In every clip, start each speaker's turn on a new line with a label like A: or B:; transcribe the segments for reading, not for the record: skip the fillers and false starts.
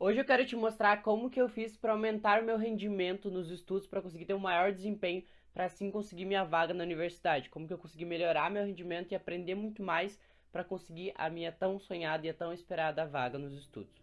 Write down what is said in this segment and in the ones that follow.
A: Hoje eu quero te mostrar como que eu fiz para aumentar o meu rendimento nos estudos para conseguir ter um maior desempenho, para assim conseguir minha vaga na universidade. Como que eu consegui melhorar meu rendimento e aprender muito mais para conseguir a minha tão sonhada e a tão esperada vaga nos estudos.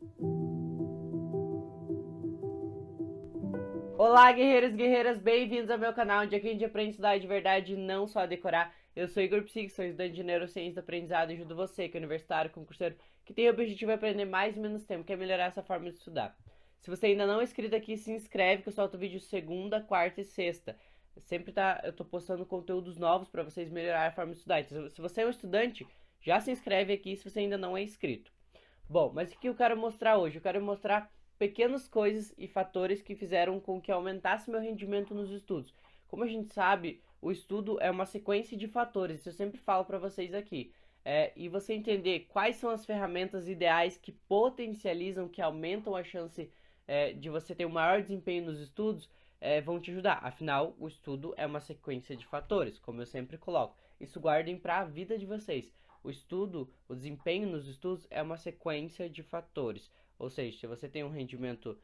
A: Olá, guerreiros e guerreiras, bem-vindos ao meu canal, onde aqui a gente aprende a estudar de verdade e não só a decorar. Eu sou Igor Psique, sou estudante de Neurociência do Aprendizado e ajudo você, que é universitário, concurseiro, que tem o objetivo de aprender mais em menos tempo, que é melhorar essa forma de estudar. Se você ainda não é inscrito aqui, se inscreve, que eu solto vídeo segunda, quarta e sexta. Eu tô postando conteúdos novos para vocês melhorar a forma de estudar. Então, se você é um estudante, já se inscreve aqui se você ainda não é inscrito. Bom, mas o que eu quero mostrar hoje? Eu quero mostrar pequenas coisas e fatores que fizeram com que aumentasse meu rendimento nos estudos. Como a gente sabe, o estudo é uma sequência de fatores, isso eu sempre falo para vocês aqui. E você entender quais são as ferramentas ideais que potencializam, que aumentam a chance de você ter um maior desempenho nos estudos, vão te ajudar. Afinal, o estudo é uma sequência de fatores, como eu sempre coloco. Isso guardem para a vida de vocês. O estudo, o desempenho nos estudos é uma sequência de fatores. Ou seja, se você tem um rendimento,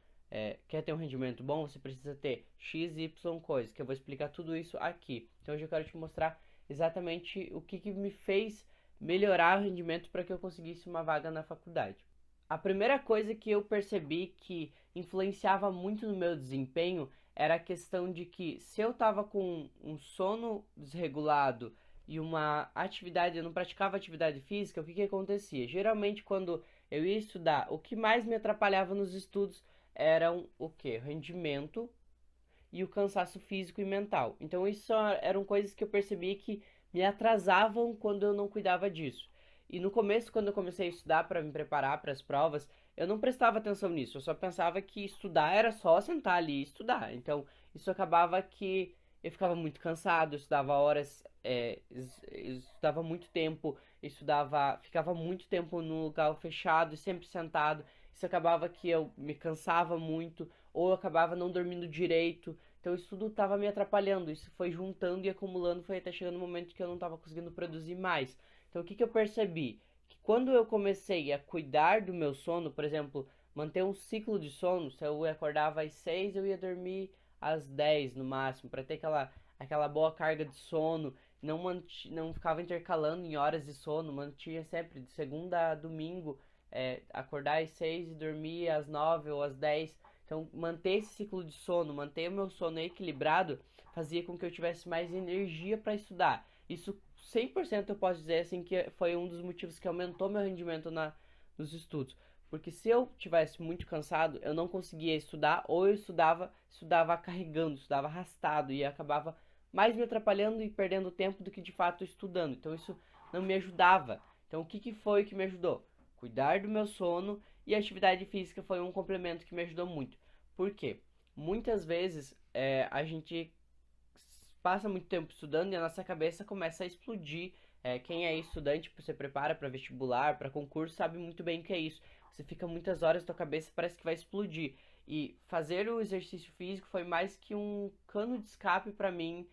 A: quer ter um rendimento bom, você precisa ter X, Y coisas, que eu vou explicar tudo isso aqui. Então hoje eu quero te mostrar exatamente o que me fez melhorar o rendimento para que eu conseguisse uma vaga na faculdade. A primeira coisa que eu percebi que influenciava muito no meu desempenho era a questão de que se eu estava com um sono desregulado e uma atividade, eu não praticava atividade física, o que acontecia? Geralmente quando eu ia estudar, o que mais me atrapalhava nos estudos eram o que? Rendimento e o cansaço físico e mental. Então isso eram coisas que eu percebi que me atrasavam quando eu não cuidava disso. E no começo, quando eu comecei a estudar para me preparar para as provas, eu não prestava atenção nisso. Eu só pensava que estudar era só sentar ali e estudar. Então isso acabava que eu ficava muito cansado, eu estudava horas, estudava muito tempo, ficava muito tempo no lugar fechado e sempre sentado. Isso acabava que eu me cansava muito, ou eu acabava não dormindo direito. Então isso tudo estava me atrapalhando, isso foi juntando e acumulando, foi até chegando no momento que eu não estava conseguindo produzir mais. Então o que eu percebi? Que quando eu comecei a cuidar do meu sono, por exemplo, manter um ciclo de sono, se eu acordava às 6, eu ia dormir às 10 no máximo, para ter aquela boa carga de sono, não ficava intercalando em horas de sono, mantinha sempre de segunda a domingo, acordar às 6 e dormir às 9 ou às 10. Então, manter esse ciclo de sono, manter o meu sono equilibrado, fazia com que eu tivesse mais energia para estudar. Isso 100% eu posso dizer assim que foi um dos motivos que aumentou meu rendimento nos estudos. Porque se eu tivesse muito cansado, eu não conseguia estudar, ou eu estudava carregando, estudava arrastado e acabava mais me atrapalhando e perdendo tempo do que de fato estudando. Então isso não me ajudava. Então o que foi que me ajudou? Cuidar do meu sono, e a atividade física foi um complemento que me ajudou muito. Por quê? Muitas vezes a gente passa muito tempo estudando e a nossa cabeça começa a explodir. Quem é estudante, você prepara para vestibular, para concurso, sabe muito bem o que é isso. Você fica muitas horas, tua cabeça parece que vai explodir. E fazer o exercício físico foi mais que um cano de escape para mim,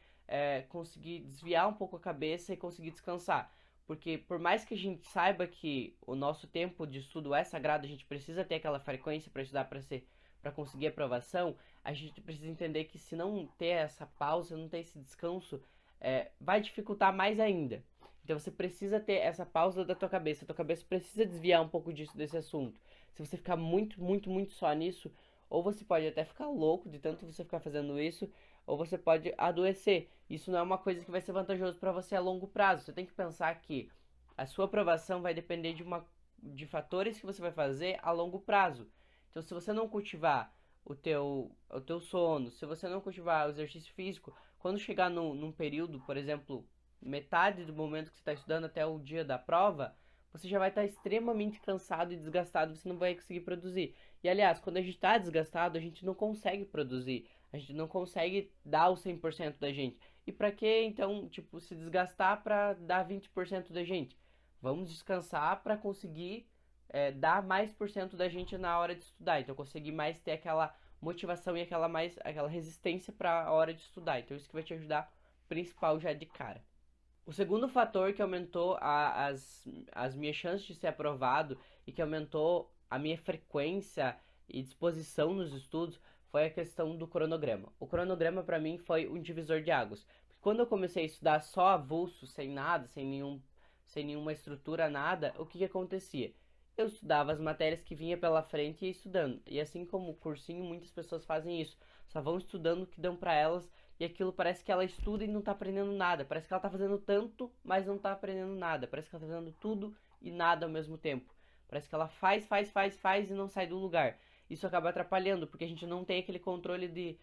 A: conseguir desviar um pouco a cabeça e conseguir descansar. Porque por mais que a gente saiba que o nosso tempo de estudo é sagrado, a gente precisa ter aquela frequência para estudar para conseguir aprovação, a gente precisa entender que se não ter essa pausa, não ter esse descanso, vai dificultar mais ainda. Então você precisa ter essa pausa da tua cabeça. A tua cabeça precisa desviar um pouco desse assunto. Se você ficar muito, muito, muito só nisso, ou você pode até ficar louco de tanto você ficar fazendo isso, ou você pode adoecer. Isso não é uma coisa que vai ser vantajoso para você a longo prazo. Você tem que pensar que a sua aprovação vai depender de fatores que você vai fazer a longo prazo. Então, se você não cultivar o teu sono, se você não cultivar o exercício físico, quando chegar num período, por exemplo, metade do momento que você está estudando até o dia da prova, você já vai estar extremamente cansado e desgastado, você não vai conseguir produzir. E aliás, quando a gente está desgastado, a gente não consegue produzir, a gente não consegue dar o 100% da gente. E para que então, tipo, se desgastar para dar 20% da gente? Vamos descansar para conseguir dar mais por cento da gente na hora de estudar. Então, conseguir mais ter aquela motivação e aquela resistência para a hora de estudar. Então, isso que vai te ajudar principal já de cara. O segundo fator que aumentou as minhas chances de ser aprovado e que aumentou a minha frequência e disposição nos estudos foi a questão do cronograma. O cronograma para mim foi um divisor de águas. Porque quando eu comecei a estudar só avulso, sem nada, sem nenhuma estrutura, nada, o que acontecia? Eu estudava as matérias que vinha pela frente e ia estudando. E assim como o cursinho, muitas pessoas fazem isso. Só vão estudando o que dão para elas e aquilo parece que ela estuda e não tá aprendendo nada. Parece que ela tá fazendo tanto, mas não tá aprendendo nada. Parece que ela tá fazendo tudo e nada ao mesmo tempo. Parece que ela faz e não sai do lugar. Isso acaba atrapalhando, porque a gente não tem aquele controle de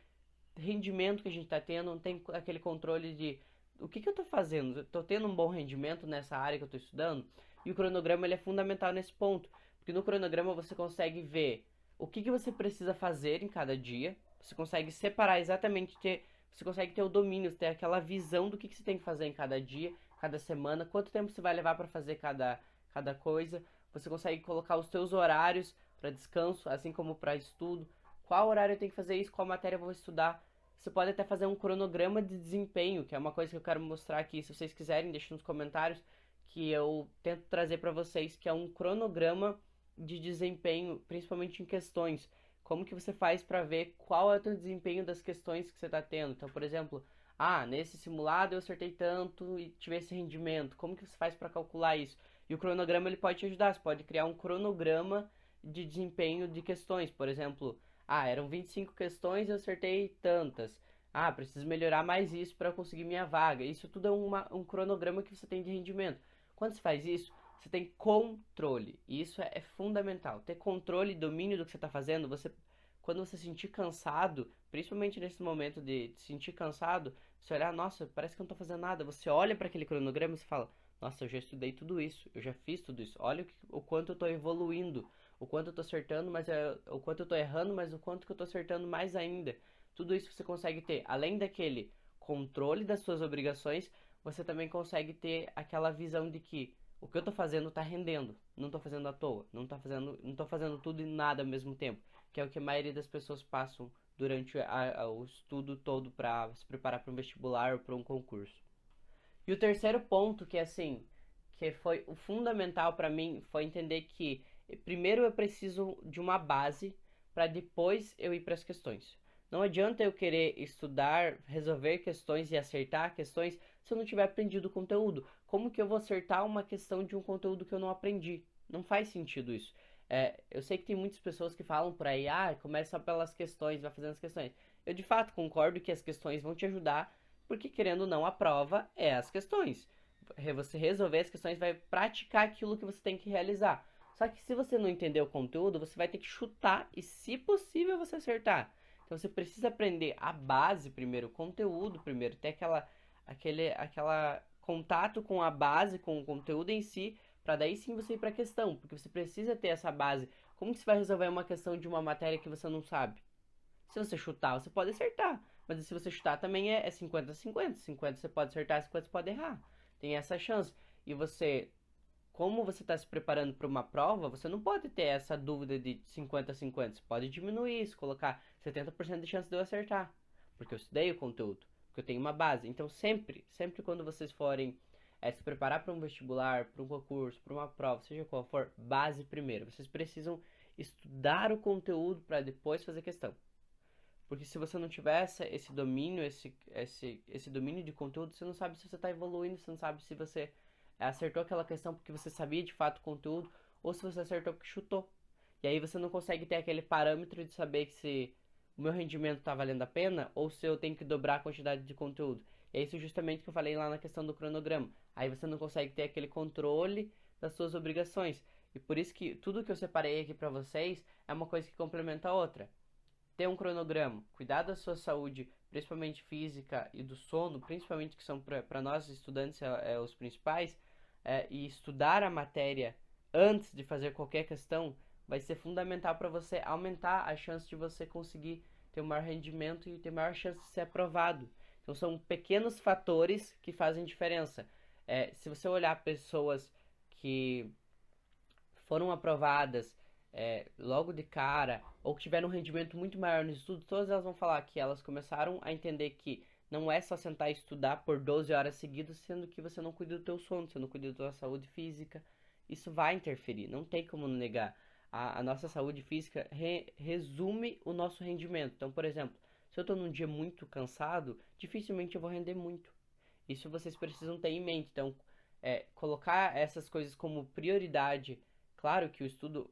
A: rendimento que a gente tá tendo, não tem aquele controle de o que eu tô fazendo? Eu tô tendo um bom rendimento nessa área que eu tô estudando? E o cronograma ele é fundamental nesse ponto, porque no cronograma você consegue ver o que você precisa fazer em cada dia, você consegue separar exatamente, você consegue ter o domínio, ter aquela visão do que você tem que fazer em cada dia, cada semana, quanto tempo você vai levar para fazer cada coisa, você consegue colocar os seus horários para descanso, assim como para estudo, qual horário eu tenho que fazer isso, qual matéria eu vou estudar. Você pode até fazer um cronograma de desempenho, que é uma coisa que eu quero mostrar aqui. Se vocês quiserem, deixem nos comentários que eu tento trazer para vocês, que é um cronograma de desempenho, principalmente em questões. Como que você faz para ver qual é o teu desempenho das questões que você está tendo? Então, por exemplo, nesse simulado eu acertei tanto e tive esse rendimento. Como que você faz para calcular isso? E o cronograma ele pode te ajudar. Você pode criar um cronograma de desempenho de questões. Por exemplo, eram 25 questões e eu acertei tantas. Preciso melhorar mais isso para conseguir minha vaga. Isso tudo é um cronograma que você tem de rendimento. Quando você faz isso, você tem controle. E isso é fundamental. Ter controle e domínio do que você está fazendo, quando você se sentir cansado, principalmente nesse momento de se sentir cansado, você olhar, nossa, parece que eu não estou fazendo nada. Você olha para aquele cronograma e você fala, nossa, eu já estudei tudo isso, eu já fiz tudo isso. Olha o quanto eu estou evoluindo, o quanto eu estou acertando, o quanto eu estou errando, mas o quanto que eu estou acertando mais ainda. Tudo isso você consegue ter, além daquele controle das suas obrigações, você também consegue ter aquela visão de que o que eu estou fazendo está rendendo, não estou fazendo à toa, não tô fazendo tudo e nada ao mesmo tempo, que é o que a maioria das pessoas passam durante o estudo todo para se preparar para um vestibular ou para um concurso. E o terceiro ponto, que assim, que foi o fundamental para mim, foi entender que primeiro eu preciso de uma base para depois eu ir para as questões. Não adianta eu querer estudar, resolver questões e acertar questões se eu não tiver aprendido o conteúdo. Como que eu vou acertar uma questão de um conteúdo que eu não aprendi? Não faz sentido isso. Eu sei que tem muitas pessoas que falam por aí, começa pelas questões, vai fazendo as questões. Eu de fato concordo que as questões vão te ajudar, porque querendo ou não, a prova é as questões. Você resolver as questões vai praticar aquilo que você tem que realizar. Só que se você não entender o conteúdo, você vai ter que chutar e, se possível, você acertar. Então você precisa aprender a base primeiro, o conteúdo primeiro, ter aquela contato com a base, com o conteúdo em si, para daí sim você ir para a questão, porque você precisa ter essa base. Como que você vai resolver uma questão de uma matéria que você não sabe? Se você chutar, você pode acertar. Mas se você chutar também é 50-50. 50 você pode acertar, 50 você pode errar. Tem essa chance. E você, como você está se preparando para uma prova, você não pode ter essa dúvida de 50-50. Você pode diminuir isso, colocar 70% de chance de eu acertar. Porque eu estudei o conteúdo, porque eu tenho uma base. Então sempre quando vocês forem se preparar para um vestibular, para um concurso, para uma prova, seja qual for, base primeiro. Vocês precisam estudar o conteúdo para depois fazer questão. Porque se você não tiver esse domínio, esse domínio de conteúdo, você não sabe se você está evoluindo, você não sabe se você acertou aquela questão porque você sabia de fato o conteúdo, ou se você acertou porque chutou. E aí você não consegue ter aquele parâmetro de saber que se o meu rendimento está valendo a pena, ou se eu tenho que dobrar a quantidade de conteúdo. E é isso justamente que eu falei lá na questão do cronograma. Aí você não consegue ter aquele controle das suas obrigações. E por isso que tudo que eu separei aqui para vocês é uma coisa que complementa a outra. Ter um cronograma, cuidar da sua saúde, principalmente física, e do sono, principalmente que são para nós estudantes os principais, e estudar a matéria antes de fazer qualquer questão vai ser fundamental para você aumentar a chance de você conseguir ter um maior rendimento e ter maior chance de ser aprovado. Então são pequenos fatores que fazem diferença. Se você olhar pessoas que foram aprovadas logo de cara, ou que tiveram um rendimento muito maior no estudo, todas elas vão falar que elas começaram a entender que não é só sentar e estudar por 12 horas seguidas, sendo que você não cuida do teu sono, você não cuida da tua saúde física. Isso vai interferir, não tem como negar. a nossa saúde física resume o nosso rendimento. Então, por exemplo, se eu estou num dia muito cansado, dificilmente eu vou render muito. Isso vocês precisam ter em mente. Então, colocar essas coisas como prioridade. Claro que o estudo,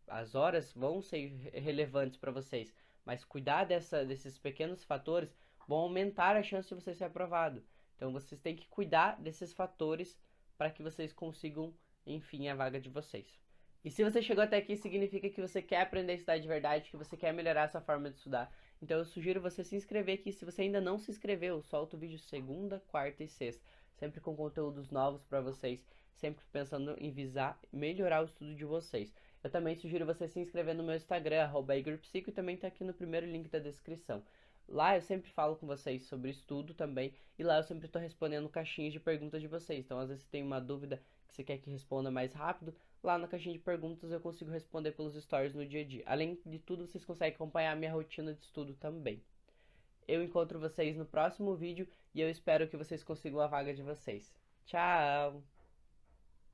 A: as horas vão ser relevantes para vocês, mas cuidar desses pequenos fatores vão aumentar a chance de você ser aprovado. Então, vocês têm que cuidar desses fatores para que vocês consigam, enfim, a vaga de vocês. E se você chegou até aqui, significa que você quer aprender a estudar de verdade, que você quer melhorar a sua forma de estudar. Então eu sugiro você se inscrever aqui. Se você ainda não se inscreveu, eu solto vídeo segunda, quarta e sexta, sempre com conteúdos novos para vocês, sempre pensando em visar melhorar o estudo de vocês. Eu também sugiro você se inscrever no meu Instagram, @igorpsico, e também tá aqui no primeiro link da descrição. Lá eu sempre falo com vocês sobre estudo também, e lá eu sempre estou respondendo caixinhas de perguntas de vocês. Então, às vezes, você tem uma dúvida que você quer que responda mais rápido, lá na caixinha de perguntas eu consigo responder pelos stories no dia a dia. Além de tudo, vocês conseguem acompanhar a minha rotina de estudo também. Eu encontro vocês no próximo vídeo e eu espero que vocês consigam a vaga de vocês. Tchau!